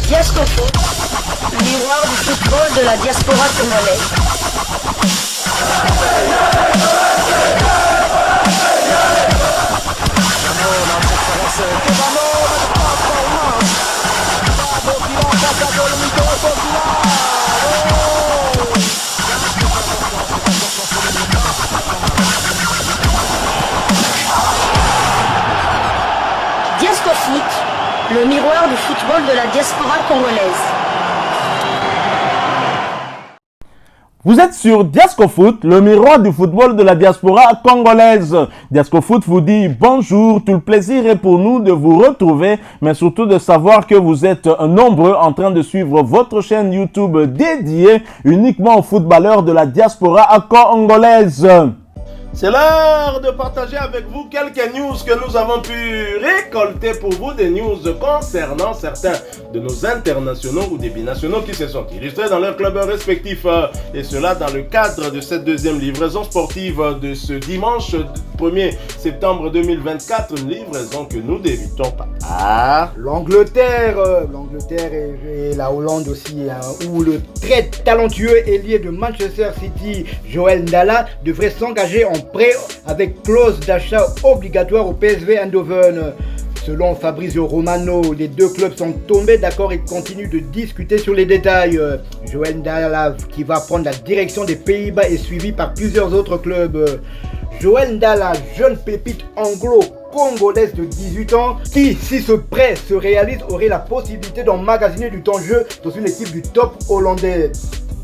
Diasco Foot, miroir du football de la diaspora congolaise. Diasco Foot, le miroir du football de la diaspora congolaise. Vous êtes sur Diasco Foot, le miroir du football de la diaspora congolaise. Diasco Foot vous dit bonjour, tout le plaisir est pour nous de vous retrouver, mais surtout de savoir que vous êtes nombreux en train de suivre votre chaîne YouTube dédiée uniquement aux footballeurs de la diaspora congolaise. C'est l'heure de partager avec vous quelques news que nous avons pu récolter pour vous, des news concernant certains de nos internationaux ou des binationaux qui se sont illustrés dans leurs clubs respectifs. Et cela dans le cadre de cette deuxième livraison sportive de ce dimanche 1er septembre 2024, une livraison que nous débutons par l'Angleterre et la Hollande aussi, où le très talentueux ailier de Manchester City, Joel Ndala, devrait s'engager en prêt avec clause d'achat obligatoire au PSV Eindhoven. Selon Fabrizio Romano, les deux clubs sont tombés d'accord et continuent de discuter sur les détails. Joel Ndala, qui va prendre la direction des Pays-Bas, est suivi par plusieurs autres clubs. Joel Ndala, jeune pépite anglo-congolaise de 18 ans, qui, si ce prêt se réalise, aurait la possibilité d'emmagasiner du temps de jeu dans une équipe du top hollandais.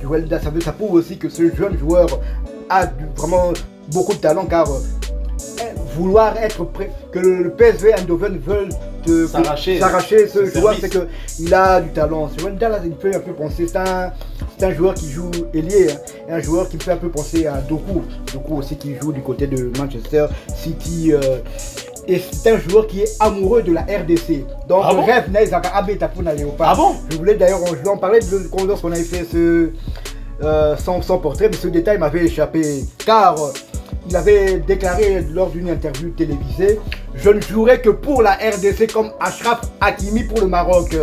Joel Ndala, ça prouve aussi que ce jeune joueur a vraiment beaucoup de talent, car vouloir être prêt, que le PSV Eindhoven veulent s'arracher ce joueur, c'est qu'il a du talent. Joel Ndala, il me fait un peu penser, c'est un joueur qui joue ailier, un joueur qui me fait un peu penser à Doku aussi, qui joue du côté de Manchester City. Et c'est un joueur qui est amoureux de la RDC. Donc, rêve n'est pas habité pour aller au parc. Je voulais d'ailleurs, je vais en parler lorsqu'on avait fait son portrait, mais ce détail m'avait échappé, car il avait déclaré lors d'une interview télévisée: je ne jouerai que pour la RDC, comme Achraf Hakimi pour le Maroc,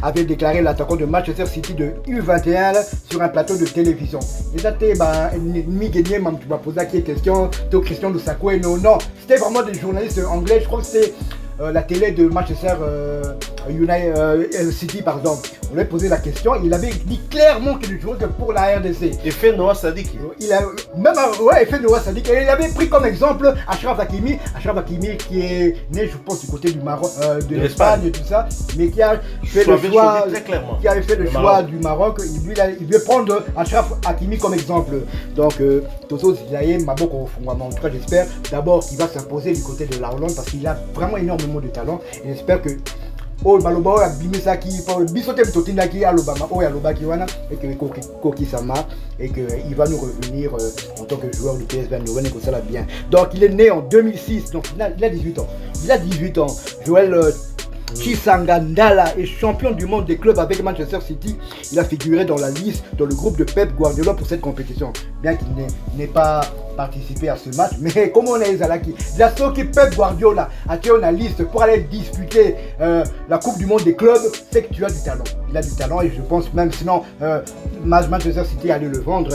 avait déclaré l'attaquant de Manchester City de U21 sur un plateau de télévision. Et là, tu m'as posé la question, tu Christian Lusakwe, non, c'était vraiment des journalistes anglais, je crois que c'était la télé de Manchester City, pardon. On lui a posé la question, il avait dit clairement qu'il ne jouerait que pour la RDC. Et fait Noah Sadik. Fait Noah Sadik. Et il avait pris comme exemple Achraf Hakimi qui est né, je pense, du côté du Maroc, de l'Espagne et tout ça, mais qui a fait le choix, du Maroc. Il veut prendre Achraf Hakimi comme exemple. Donc, Toso Zilaye, Maboko Fungwama, en tout cas, j'espère d'abord qu'il va s'imposer du côté de la Hollande, parce qu'il a vraiment énormément de talent, et j'espère que Maloba a bimisaki bisote totindaki alobama alobaki wana, et que Koki Sama, et qu'il va nous revenir en tant que joueur du PSV Eindhoven, et que ça va bien. Donc il est né en 2006, donc il a 18 ans. Joel Chisanga Ndala est champion du monde des clubs avec Manchester City. Il a figuré dans la liste, dans le groupe de Pep Guardiola pour cette compétition. Bien qu'il n'ait pas participé à ce match, mais comme on est Zalaki, la qui Pep Guardiola a tiré une liste pour aller disputer la Coupe du monde des clubs, c'est que tu as du talent. Il a du talent, et je pense même, sinon Manchester City allait le vendre,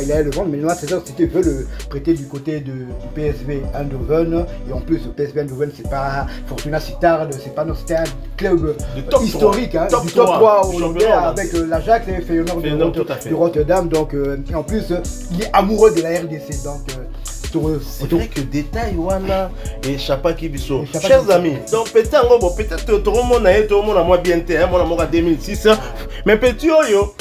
mais Manchester City veut le prêter du côté du PSV Eindhoven. Et en plus, le PSV Eindhoven, c'est pas Fortuna Sittard, c'est un club historique, du top 3 hollandais, avec l'Ajax et Feyenoord de Rotterdam. Donc, et en plus, il est amoureux de la RDC. Donc, c'est vrai que détail wana et Chapaki Bisso. Chers amis, donc peut-être tout le monde a moi bien été, moi en 2006, mais petit oyo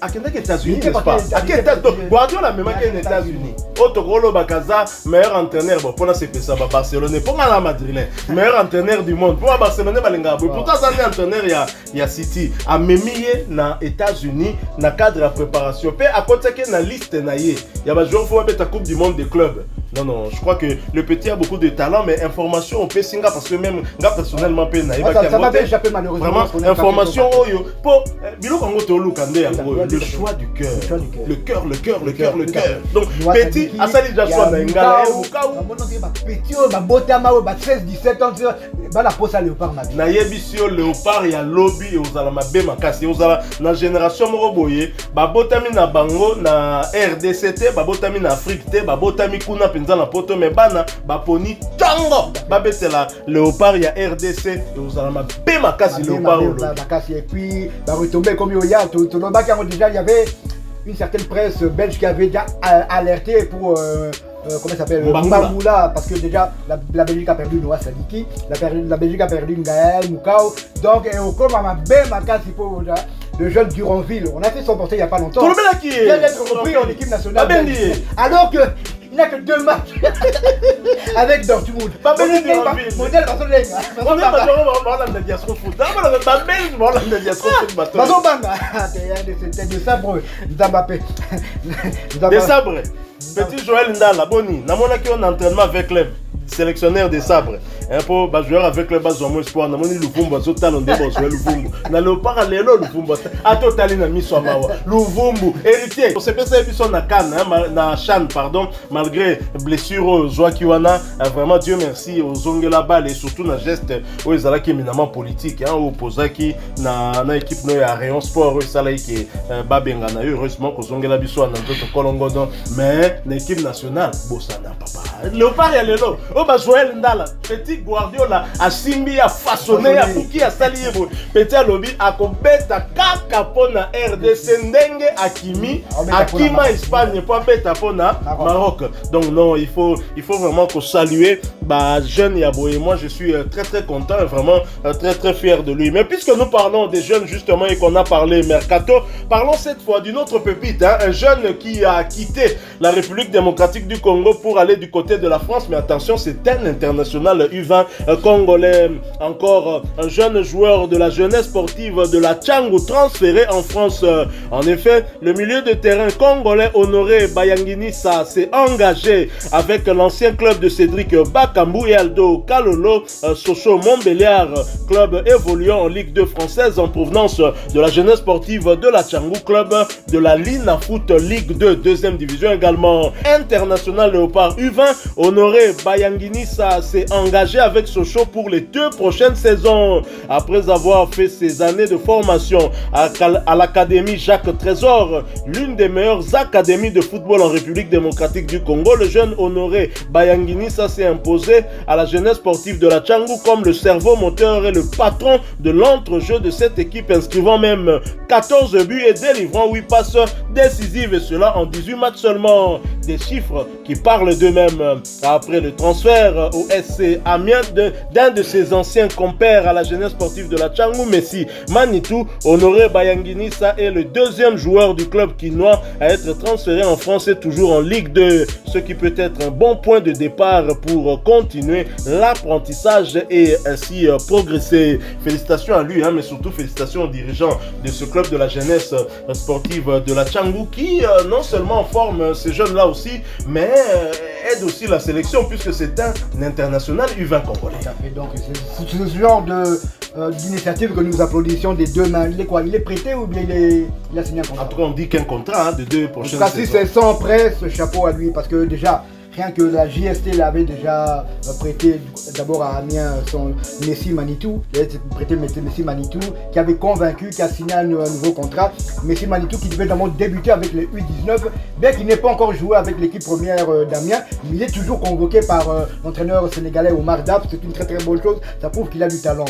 à quel États-Unis, n'est-ce pas? À quel Guardiola même à quel États-Unis? Otogolo Bakaza, meilleur entraîneur pour la CPSA Barcelone, pour la Madrid, meilleur entraîneur du monde. Pour Barcelone Balinga. Pourtant ça est entraîneur il y a City. A memie na États-Unis, na cadre de préparation. Pe à côté que na liste na yé. Il y a des joueurs faut mettre la Coupe du monde des clubs. Non, je crois que le petit a beaucoup de talent, mais information on peut singa parce que même nga personnellement pe na ça m'a échappé malheureusement. Vraiment information oyo pour bilo kongo to lukande le choix du cœur. Le cœur. Donc petit asali déjà choix na ngala petit ba botama ba 16 17 ans ba la posa léopard na yebisio léopard ya lobby ozala mabe makasi ozala na génération moko boye ba botami na bango na RDC ba botami na Afrique te ba botami kuna penza na poto me bana ba poni tango ba betela léopard ya RDC ozala mabe makasi léopard makasi et puis ba retomber comme yo ya tout le bac déjà il y avait une certaine presse belge qui avait déjà alerté pour comment ça s'appelle Mbamboula, parce que déjà la Belgique a perdu Noah Sadiki, la Belgique a perdu Ngaël Moukao, donc comme ma belle makasi pour le jeune Duranville, on a fait son portée il n'y a pas longtemps. Il vient d'être repris en équipe nationale. Alors que il n'a que 2 matchs avec Dortmund. Pas bien Duranville. Modèle Barcelone. On est pas dans la diaspora foot. Pas bien dans la diaspora foot. C'était de sabre Mbappé. De sabre. Petit Joël Ndala, boni, namona qui on entraînement avec le sélectionneur des sabres. Un peu joueur avec le bas au espoir, namoni Luvumbu zo talon de boss Luvumbu. Na le parallèle Luvumbu. A totali na miso mawa. Luvumbu héritier. On s'est pensé biso na CAN na CHAN pardon, malgré blessure Joakiwana, vraiment Dieu merci aux ongela balle et surtout na geste où ezala qui éminemment politique hein opposaki na équipe no ya Rayon Sport sala qui babenga na heureusement ko zongela biso na nzoto kolongodo mais l'équipe nationale bosana papa. Léopard ya lelo o ba Joël Ndala petit Guardiola a simbi a façonné a Fouki a salié petit lobby a kompeta kaka pona RDC ndenge akima Espagne pour beta pona Maroc. Donc non, il faut vraiment qu'on salue ba jeune Yabo et moi je suis très content et vraiment très fier de lui. Mais puisque nous parlons des jeunes justement et qu'on a parlé mercato, parlons cette fois d'une autre pépite hein, un jeune qui a quitté la République démocratique du Congo pour aller du côté de la France, mais attention, c'est un international U20 congolais, encore un jeune joueur de la jeunesse sportive de la Tchangu transféré en France. En effet, le milieu de terrain congolais Honoré Bayanginisa s'est engagé avec l'ancien club de Cédric Bakambu et Aldo Kalolo Sochaux Montbéliard, club évoluant en Ligue 2 française en provenance de la jeunesse sportive de la Tchangu, club de la Lina Foot Ligue 2, deuxième division également. International Léopard U20, Honoré Bayanginisa s'est engagé avec Sochaux pour les 2 prochaines saisons. Après avoir fait ses années de formation à l'académie Jacques Trésor, l'une des meilleures académies de football en République démocratique du Congo, le jeune Honoré Bayanginisa s'est imposé à la jeunesse sportive de la Tchangu comme le cerveau moteur et le patron de l'entrejeu de cette équipe, inscrivant même 14 buts et délivrant 8 passes décisives, et cela en 18 matchs seulement. Des chiffres qui parlent d'eux-mêmes. Après le transfert au SC Amiens d'un de ses anciens compères à la jeunesse sportive de la Tchangu, Messi Manitou, Honoré Bayanginisa est le 2e joueur du club quinois à être transféré en France et toujours en Ligue 2, ce qui peut être un bon point de départ pour continuer l'apprentissage et ainsi progresser. Félicitations à lui, hein, mais surtout félicitations aux dirigeants de ce club de la jeunesse sportive de la Tchangu qui non seulement forme ces jeunes-là aussi, mais aide aussi la sélection puisque c'est un international U20 congolais. Donc c'est ce genre d'initiative que nous applaudissions des 2 mains. Il est quoi? Il est prêté ou bien il a signé un contrat? Après on dit qu'un contrat de 2 prochaines saisons. Si c'est sans presse, chapeau à lui parce que déjà rien que la JST l'avait déjà prêté d'abord à Amiens son Messi Manitou, il a prêté Messi Manitou qui avait convaincu, qui a signé un nouveau contrat. Messi Manitou qui devait d'abord débuter avec les U19, bien qu'il n'ait pas encore joué avec l'équipe première d'Amiens, mais il est toujours convoqué par l'entraîneur sénégalais Omar Daf, c'est une très bonne chose, ça prouve qu'il a du talent.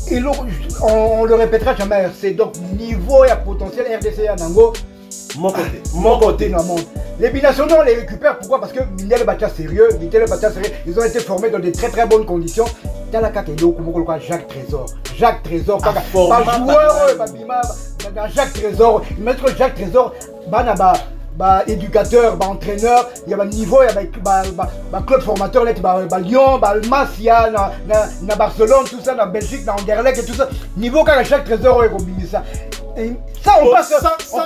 Et on le répétera jamais, c'est donc niveau et potentiel RDC à Nango. Mon côté, non, mon. Les binationaux, on les récupère. Pourquoi? Parce que Mindele Batia sérieux, ils ont été formés dans des très bonnes conditions. Talaka Keyo, Jacques Trésor. Jacques Trésor, pas joueur, Jacques Trésor. Maître Jacques Trésor, éducateur, entraîneur, il y a un niveau, il y a un club formateur, Lyon, Masia, Barcelone, tout ça, Belgique, Anderlecht et tout ça. Niveau quand Jacques Trésor est ça. Ça, on passe on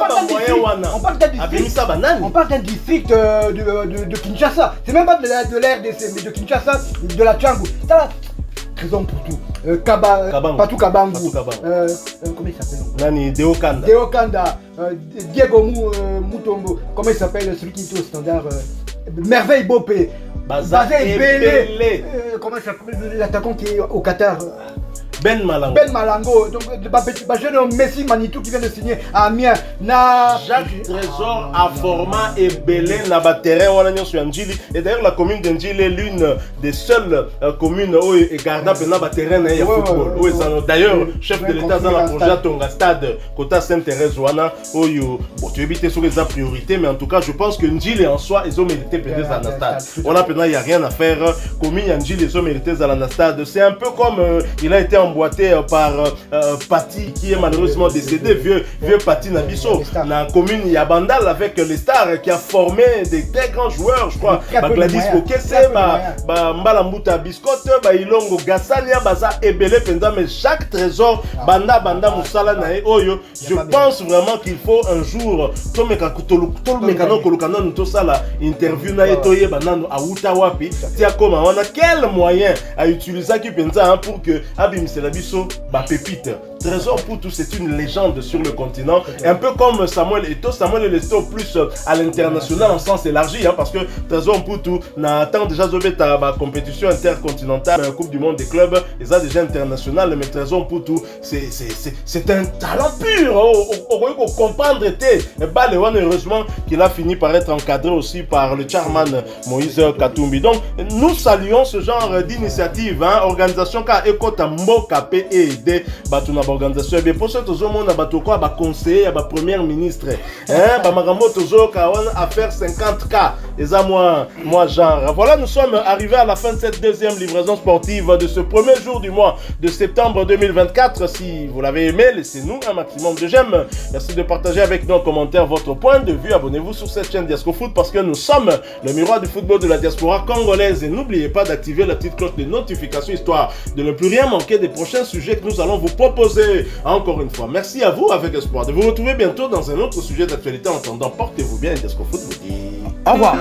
parle d'un district de Kinshasa. C'est même pas de la RDC, mais de Kinshasa, de la Tchangou. Ça, raison pour tout. Patou Kabangu. Comment il s'appelle? Nani, Deokanda. Diego Mutombo. Comment il s'appelle celui qui était au standard? Merveille Bopé. Bazé Belé. Comment il s'appelle l'attaquant qui est au Qatar? Ben Malango. Donc, jeune Messi Manitou qui vient de signer à Amiens. Jacques Trésor a format et belé na terrain sur Njili. Et d'ailleurs, la commune d'Njili est l'une des seules communes où il garde un terrain de football. D'ailleurs, chef de l'État dans la projet Tonga Stade, Kota Sainte-Thérèse, tu évites sur les priorités, mais en tout cas, je pense que Njili en soi, ils ont mérité peut-être dans le stade. On a peut-être, il n'y a rien à faire. Commune Njili, ils ont mérité dans le stade. C'est un peu comme il a été emboîté par Pati qui est malheureusement décédé, vieux Pati Nabiso, dans la commune Yabandal avec les stars qui a formé des très grands joueurs, je crois. Gladys Okese, Mbalambuta Biscotte, Ilongo Gassania, Baza Ebele Penda, mais chaque trésor, Banda Moussala Nae Oyo, je pense vraiment qu'il faut un jour, interview Naetoye Banano à Utawapi, Tiakoma, on a quel moyen à utiliser qui pensa pour que Abim Selabiso, pépite. Trésor Poutou, c'est une légende sur le continent, un peu comme Samuel Eto'o. Samuel Eto'o plus à l'international en sens élargi, parce que Trésor Poutou n'attend déjà la compétition intercontinentale, Coupe du monde des clubs, ils ont déjà international, mais Trésor Poutou, c'est un talent pur. On peut comprendre, heureusement qu'il a fini par être encadré aussi par le chairman Moïse Katumbi. Donc, nous saluons ce genre d'initiative, organisation car Ekota Mboka PED, organisation bien pour ça tous on a bateau quoi ba conseiller ba premier ministre ba magambo toujours à faire 50K et ça moi genre voilà, nous sommes arrivés à la fin de cette deuxième livraison sportive de ce premier jour du mois de septembre 2024. Si vous l'avez aimé, laissez-nous un maximum de j'aime. Merci de partager avec nous en commentaire votre point de vue. Abonnez-vous sur cette chaîne Diasco Foot parce que nous sommes le miroir du football de la diaspora congolaise et n'oubliez pas d'activer la petite cloche de notification histoire de ne plus rien manquer des prochains sujets que nous allons vous proposer. Encore une fois, merci à vous avec espoir de vous retrouver bientôt dans un autre sujet d'actualité. En attendant, portez-vous bien et Diasco Foot vous dit au revoir.